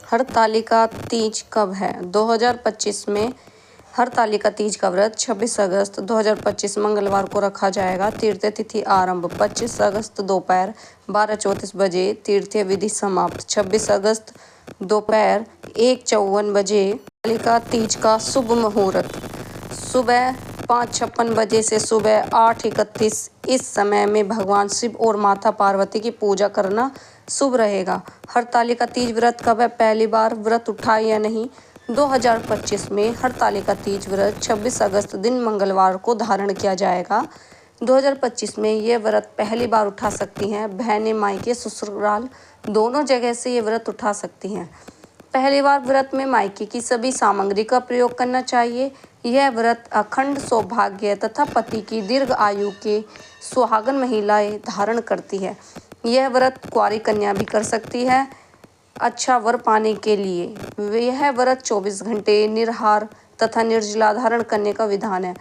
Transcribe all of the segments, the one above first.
हरतालिका तीज कब है? 2025 में हरतालिका तीज का व्रत 26 अगस्त 2025 मंगलवार को रखा जाएगा। तीर्थ्य तिथि आरंभ 25 अगस्त दोपहर 12:34 बजे, तीर्थ्य विधि समाप्त 26 अगस्त दोपहर 1:54 बजे। हरतालिका तीज का शुभ मुहूर्त सुबह 5:56 बजे से सुबह 8:31। इस समय में भगवान शिव और माता पार्वती की पूजा करना शुभ रहेगा। हरतालिका तीज व्रत कब है? पहली बार व्रत उठा या नहीं? 2025 में हरतालिका तीज व्रत 26 अगस्त दिन मंगलवार को धारण किया जाएगा। 2025 में ये व्रत पहली बार उठा सकती हैं। बहनें मायके ससुराल दोनों जगह से ये व्रत उठा सकती हैं। पहली बार व्रत में मायके की सभी सामग्री का प्रयोग करना चाहिए। यह व्रत अखंड सौभाग्य तथा पति की दीर्घ आयु के सुहागन महिलाएं धारण करती है। यह व्रत कुंवारी कन्या भी कर सकती है अच्छा वर पाने के लिए। यह व्रत 24 घंटे निराहार तथा निर्जला धारण करने का विधान है।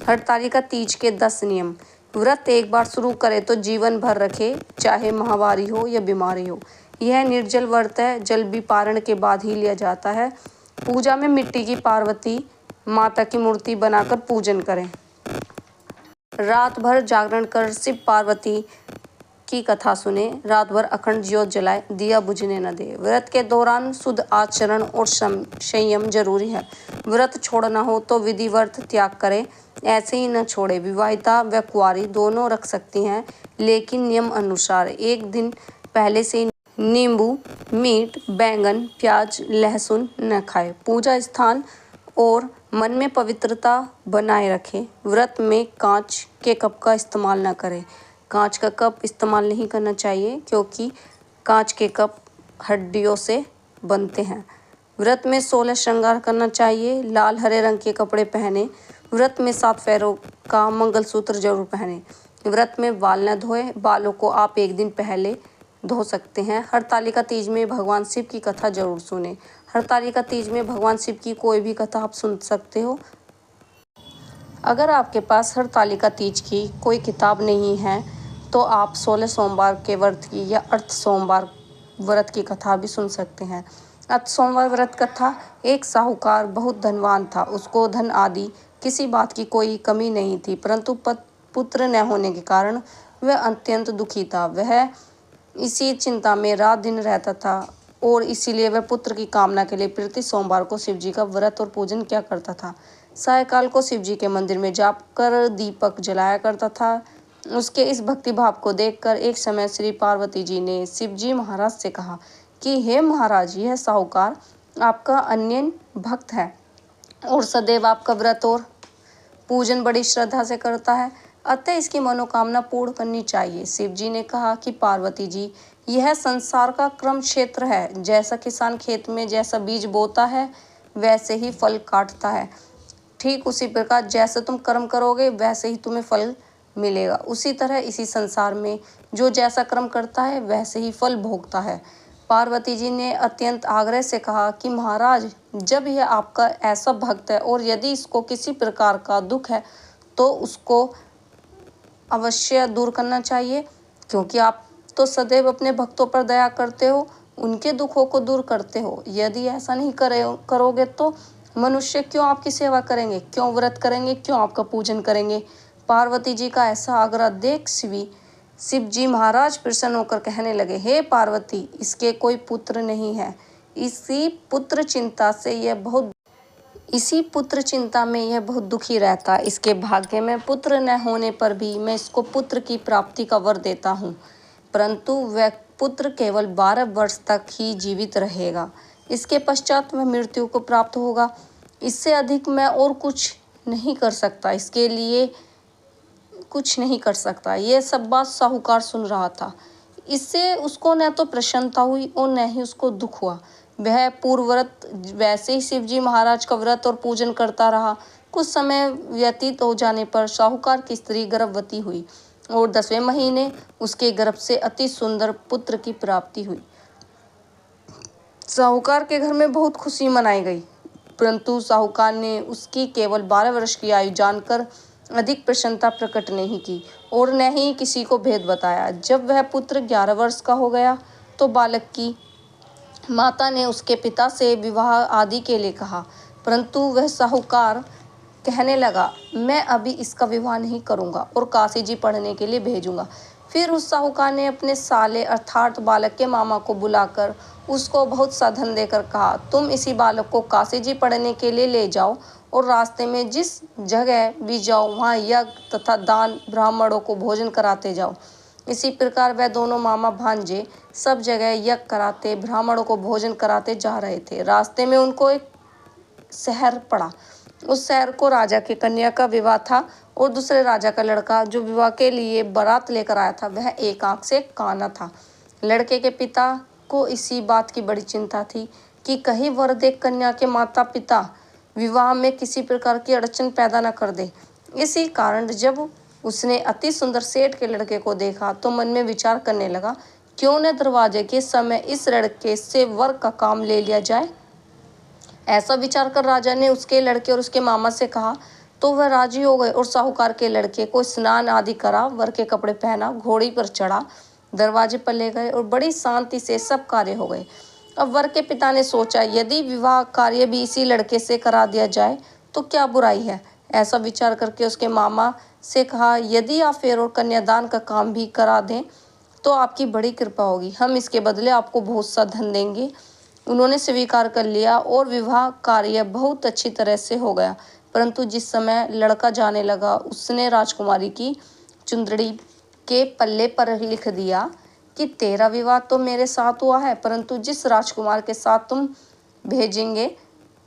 हरतालिका तीज के 10 नियम। व्रत एक बार शुरू करे तो जीवन भर रखे, चाहे महामारी हो या बीमारी हो। यह निर्जल व्रत है, जल भी पारण के बाद ही लिया जाता है। पूजा में मिट्टी की पार्वती माता की मूर्ति बनाकर पूजन करें। रात भर जागरण कर शिव पार्वती की कथा सुने। रात भर अखंड ज्योत जलाए, दिया बुझने न दे। व्रत के दौरान शुद्ध आचरण और संयम जरूरी है। व्रत छोड़ना हो तो विधिवत त्याग करें, ऐसे ही न छोड़े। विवाहिता व कुंवारी दोनों रख सकती हैं, लेकिन नियम अनुसार एक दिन पहले से नींबू, मीट, बैंगन, प्याज, लहसुन न खाएं। पूजा स्थान और मन में पवित्रता बनाए रखें। व्रत में कांच के कप का इस्तेमाल न करें। कांच का कप इस्तेमाल नहीं करना चाहिए, क्योंकि कांच के कप हड्डियों से बनते हैं। व्रत में 16 श्रृंगार करना चाहिए। लाल हरे रंग के कपड़े पहने। व्रत में 7 फेरों का मंगलसूत्र जरूर पहने। व्रत में बाल न धोए। बालों को आप एक दिन पहले धो सकते हैं। हरतालिका तीज में भगवान शिव की कथा जरूर सुने। हरतालिका तीज में भगवान शिव की कोई भी कथा आप सुन सकते हो। अगर आपके पास हरतालिका तीज की कोई किताब नहीं है तो आप 16 सोमवार के व्रत की या अर्थ सोमवार व्रत की कथा भी सुन सकते हैं। अर्थ सोमवार व्रत कथा। एक साहूकार बहुत धनवान था। उसको धन आदि किसी बात की कोई कमी नहीं थी, परंतु पुत्र न होने के कारण वह अत्यंत दुखी था। वह इसी चिंता में रात दिन रहता था और इसीलिए वह पुत्र की कामना के लिए प्रति सोमवार को शिव जी का व्रत और पूजन किया करता था। सायंकाल को शिव जी के मंदिर में जाकर दीपक जलाया करता था। उसके इस भक्ति भाव को देखकर एक समय श्री पार्वती जी ने शिव जी महाराज से कहा कि हे महाराज, यह साहूकार आपका अनन्य भक्त है और सदैव आपका व्रत और पूजन बड़ी श्रद्धा से करता है, अतः इसकी मनोकामना पूर्ण करनी चाहिए। शिव जी ने कहा कि पार्वती जी, यह संसार का क्रम क्षेत्र है। जैसा किसान खेत में जैसा बीज बोता है वैसे ही फल काटता है, ठीक उसी प्रकार जैसे तुम कर्म करोगे वैसे ही तुम्हें फल मिलेगा। उसी तरह इसी संसार में जो जैसा कर्म करता है वैसे ही फल भोगता है। पार्वती जी ने अत्यंत आग्रह से कहा कि महाराज, जब यह आपका ऐसा भक्त है और यदि इसको किसी प्रकार का दुख है तो उसको अवश्य दूर करना चाहिए, क्योंकि आप तो सदैव अपने भक्तों पर दया करते हो, उनके दुखों को दूर करते हो। यदि ऐसा नहीं करोगे तो मनुष्य क्यों आपकी सेवा करेंगे, क्यों व्रत करेंगे, क्यों आपका पूजन करेंगे। पार्वती जी का ऐसा आग्रह देख शिव जी महाराज प्रसन्न होकर कहने लगे, हे पार्वती, इसके कोई पुत्र नहीं है। इसी पुत्र चिंता में यह बहुत दुखी रहता। इसके भाग्य में पुत्र न होने पर भी मैं इसको पुत्र की प्राप्ति का वर देता हूँ, परंतु वह पुत्र केवल 12 वर्ष तक ही जीवित रहेगा। इसके पश्चात वह मृत्यु को प्राप्त होगा। इससे अधिक मैं और कुछ नहीं कर सकता, इसके लिए कुछ नहीं कर सकता। यह सब बात साहूकार सुन रहा था। इससे उसको न तो प्रसन्नता हुई और न ही उसको दुख हुआ। वह पूर्व व्रत वैसे ही शिव जी महाराज का व्रत और पूजन करता रहा। कुछ समय व्यतीत हो जाने पर साहूकार की स्त्री गर्भवती हुई और 10वें महीने उसके गर्भ से अति सुंदर पुत्र की प्राप्ति हुई। साहूकार के घर में बहुत खुशी मनाई गई, परंतु साहूकार ने उसकी केवल 12 वर्ष की आयु जानकर अधिक प्रसन्नता प्रकट नहीं की और न ही किसी को भेद बताया। जब वह पुत्र 11 वर्ष का हो गया तो बालक की माता ने उसके पिता से विवाह आदि के लिए कहा, परंतु वह साहूकार कहने लगा, मैं अभी इसका विवाह नहीं करूँगा और काशी जी पढ़ने के लिए भेजूँगा। फिर उस साहूकार ने अपने साले अर्थात बालक के मामा को बुलाकर उसको बहुत सा धन देकर कहा, तुम इसी बालक को काशी जी पढ़ने के लिए ले जाओ और रास्ते में जिस जगह भी जाओ वहाँ यज्ञ तथा दान ब्राह्मणों को भोजन कराते जाओ। इसी प्रकार वह दोनों मामा भांजे सब जगह यज्ञ कराते ब्राह्मणों को भोजन कराते जा रहे थे। रास्ते में उनको एक शहर पड़ा। उस शहर को राजा की कन्या का विवाह था और दूसरे राजा का लड़का जो विवाह के लिए बारात लेकर आया था वह एक आंख से काना था। लड़के के पिता को इसी बात की बड़ी चिंता थी कि कहीं वर देख कन्या के माता पिता विवाह में किसी प्रकार की अड़चन पैदा न कर दे। इसी कारण जब उसने अति सुंदर सेठ के लड़के को देखा तो मन में विचार करने लगा, क्यों न दरवाजे के समय इस लड़के से वर का काम ले लिया जाए। ऐसा विचार कर राजा ने उसके लड़के और उसके मामा से कहा तो वह राजी हो गए और साहूकार के लड़के को स्नान आदि करा, वर के कपड़े पहना, घोड़ी पर चढ़ा, दरवाजे पर ले गए और बड़ी शांति से सब कार्य हो गए। अब वर के पिता ने सोचा, यदि विवाह कार्य भी इसी लड़के से करा दिया जाए तो क्या बुराई है। ऐसा विचार करके उसके मामा से कहा, यदि आप फेर और कन्यादान का काम भी करा दें तो आपकी बड़ी कृपा होगी, हम इसके बदले आपको बहुत सा धन देंगे। उन्होंने स्वीकार कर लिया और विवाह कार्य बहुत अच्छी तरह से हो गया। परंतु जिस समय लड़का जाने लगा उसने राजकुमारी की चुंदड़ी के पल्ले पर लिख दिया कि तेरा विवाह तो मेरे साथ हुआ है, परंतु जिस राजकुमार के साथ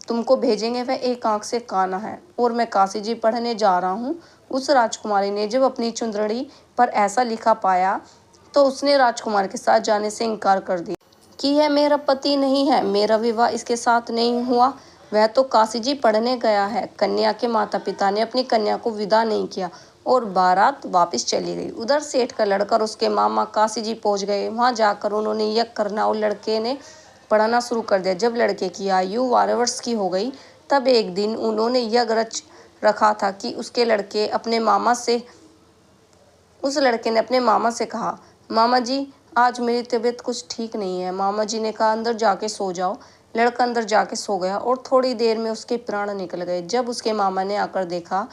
तुमको भेजेंगे वह एक आंख से काना है और मैं काशी जी पढ़ने जा रहा हूँ। उस राजकुमारी ने जब अपनी चुंदड़ी पर ऐसा लिखा पाया तो उसने राजकुमार के साथ जाने से इनकार कर दिया कि यह मेरा पति नहीं है, मेरा विवाह इसके साथ नहीं हुआ, वह तो काशी जी पढ़ने गया है। कन्या के माता पिता ने अपनी कन्या को विदा नहीं किया और बारात वापस चली गई। उधर सेठ का लड़का और उसके मामा काशी जी पहुंच गए। वहां जाकर उन्होंने यज्ञ करना और लड़के ने पढ़ना शुरू कर दिया। जब लड़के की आयु 12 वर्ष की हो गई तब एक दिन उन्होंने यज्ञ रच रखा था कि उस लड़के ने अपने मामा से कहा, मामा जी आज मेरी तबीयत कुछ ठीक नहीं है। मामा जी ने कहा, अंदर जाके सो जाओ। लड़का अंदर जाके सो गया और थोड़ी देर में उसके प्राण निकल गए। जब उसके मामा ने आकर देखा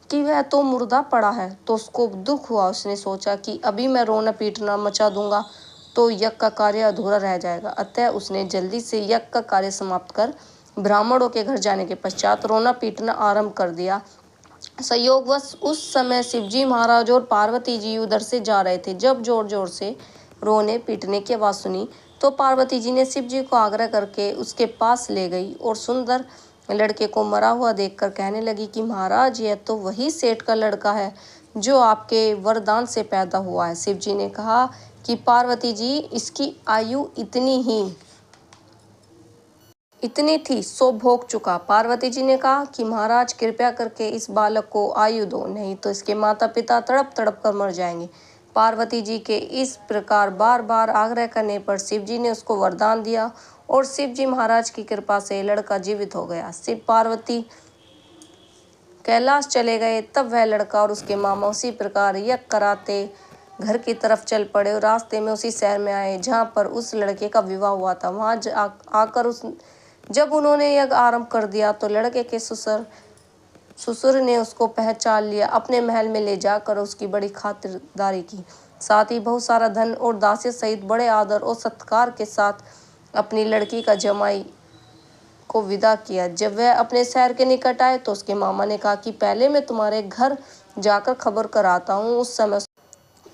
कि वह तो मुर्दा पड़ा है तो उसको दुख हुआ। उसने सोचा कि अभी मैं रोना पीटना मचा दूंगा तो यज्ञ का कार्य अधूरा रह जाएगा। अतः उसने जल्दी से यज्ञ का कार्य समाप्त कर ब्राह्मणों के घर जाने के पश्चात रोना पीटना आरंभ कर दिया। संयोगवश उस समय शिवजी महाराज और पार्वती जी उधर से जा रहे थे। जब जोर जोर से रोने पीटने की आवाज़ सुनी तो पार्वती जी ने शिव जी को आग्रह करके उसके पास ले गई और सुंदर लड़के को मरा हुआ देखकर कहने लगी कि महाराज यह तो वही सेठ का लड़का है जो आपके वरदान से पैदा हुआ है। शिव जी ने कहा कि पार्वती जी इसकी आयु इतनी थी सो भोग चुका। पार्वती जी ने कहा कि महाराज कृपया करके इस बालक को आयु दो, नहीं तो इसके माता पिता तड़प तड़प कर मर जाएंगे। पार्वती जी के इस प्रकार बार बार आग्रह करने पर शिव जी ने उसको वरदान दिया और शिव जी महाराज की कृपा से लड़का जीवित हो गया। शिव पार्वती कैलाश चले गए तब वह लड़का और उसके मामा उसी प्रकार यज्ञ कराते घर की तरफ चल पड़े और रास्ते में उसी शहर में आए जहाँ पर उस लड़के का विवाह हुआ था। वहाँ आकर जब उन्होंने यज्ञ आरंभ कर दिया तो लड़के के ससुर ने उसको पहचान लिया, अपने महल में ले जाकर उसकी बड़ी खातिरदारी की, साथ ही बहुत सारा धन और दासी सहित बड़े आदर और सत्कार के साथ अपनी लड़की का जमाई को विदा किया। जब वह अपने शहर के निकट आए तो उसके मामा ने कहा कि पहले मैं तुम्हारे घर जाकर खबर कराता हूँ।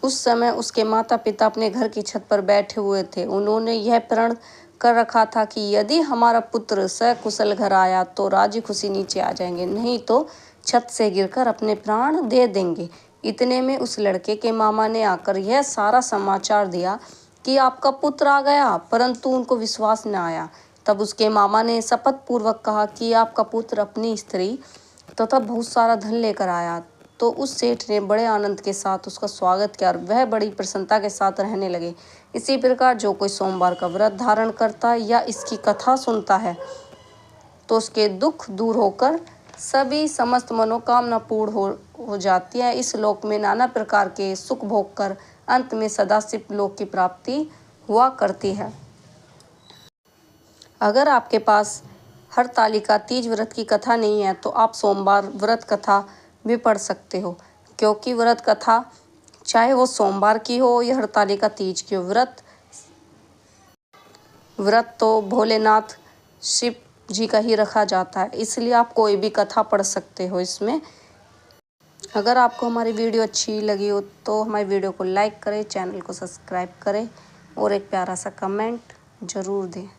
उस समय उसके माता पिता अपने घर की छत पर बैठे हुए थे। उन्होंने यह प्रण कर रखा था कि यदि हमारा पुत्र सकुशल घर आया तो राजी खुशी नीचे आ जाएंगे, नहीं तो छत से गिरकर अपने प्राण दे देंगे। इतने में उस लड़के के मामा ने आकर यह सारा समाचार दिया कि आपका पुत्र आ गया, परंतु उनको विश्वास न आया। तब उसके मामा ने शपथ पूर्वक कहा कि आपका पुत्र अपनी स्त्री तथा बहुत सारा धन लेकर आया। तो उस सेठ ने बड़े आनंद के साथ उसका स्वागत किया और वह बड़ी प्रसन्नता के साथ रहने लगे। इसी प्रकार जो कोई सोमवार का व्रत धारण करता या इसकी कथा सुनता है तो उसके दुख दूर होकर सभी समस्त मनोकामना पूर्ण हो जाती है। इस लोक में नाना प्रकार के सुख भोग कर अंत में सदाशिव लोक की प्राप्ति हुआ करती है। अगर आपके पास हरतालिका तीज व्रत की कथा नहीं है तो आप सोमवार व्रत कथा भी पढ़ सकते हो, क्योंकि व्रत कथा चाहे वो सोमवार की हो या हरतालिका तीज की हो, व्रत तो भोलेनाथ शिव जी का ही रखा जाता है, इसलिए आप कोई भी कथा पढ़ सकते हो इसमें। अगर आपको हमारी वीडियो अच्छी लगी हो तो हमारी वीडियो को लाइक करें, चैनल को सब्सक्राइब करें और एक प्यारा सा कमेंट ज़रूर दें।